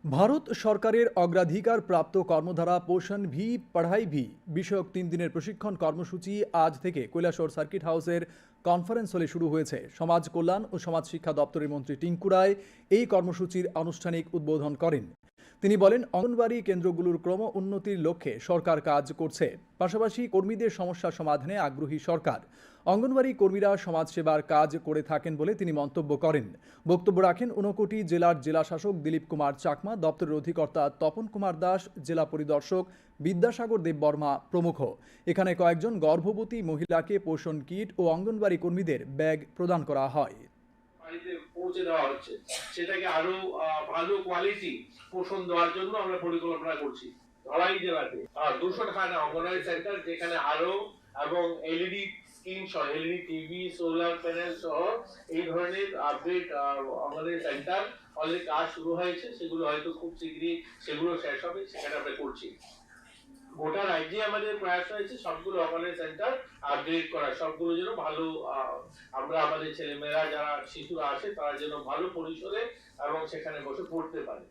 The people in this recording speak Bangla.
ভারত সরকারের অগ্রাধিকার প্রাপ্ত কর্মধারা পোষণ ভি পড়াই ভি বিষয়ক ৩ দিনের প্রশিক্ষণ কর্মসূচি আজ থেকে কৈলাসহর সার্কিট হাউসের কনফারেন্স হলে শুরু হয়েছে। সমাজ কল্যাণ ও সমাজ শিক্ষা দপ্তরের মন্ত্রী টিঙ্কু রায় এই কর্মসূচির আনুষ্ঠানিক উদ্বোধন করেন। তিনি বলেন, অঙ্গনওয়াড়ি কেন্দ্রগুলোর ক্রম উন্নতির লক্ষ্যে সরকার কাজ করছে। পাশাপাশি কর্মীদের সমস্যা সমাধানে আগ্রহী সরকার। অঙ্গনওয়াড়ি কর্মীরা সমাজসেবার কাজ করে থাকেন বলে তিনি মন্তব্য করেন। বক্তব্য রাখেন ঊনকোটি জেলার জেলাশাসক দিলীপ কুমার চাকমা, দপ্তরের অধিকর্তা তপন কুমার দাস, জেলা পরিদর্শক বিদ্যাসাগর দেববর্মা প্রমুখ। এখানে কয়েকজন গর্ভবতী মহিলাকে পোষণ কিট ও অঙ্গনওয়াড়ি কর্মীদের ব্যাগ প্রদান করা হয়। বাড়িতে পৌঁছে দেওয়া হচ্ছে, সেটাকে আরো ভালো কোয়ালিটি পোষণ দেওয়ার জন্য আমরা পরিকল্পনা করছি। ধলাই জেলাতে 200 অঙ্গনওয়াড়ি সেন্টার, যেখানে আরো এবং এলইডি স্ক্রিন সহ এলইডি টিভি, সোলার প্যানেল সহ এই ধরনের আপডেট অঙ্গনওয়াড়ি সেন্টার অলরেডি কাজ শুরু হয়েছে। সেগুলো হয়তো খুব শীঘ্রই সেগুলো শেষ হবে, সেখানে আমরা করছি। গোটা রাজ্যে আমাদের প্রয়াস রয়েছে সবগুলো অঙ্গনওয়াড়ি সেন্টার আপডেট করা, সবগুলো যেন ভালো, আমরা আমাদের ছেলেমেয়েরা যারা শিশুরা আসে তারা যেন ভালো পরিসরে এবং সেখানে বসে পড়তে পারে।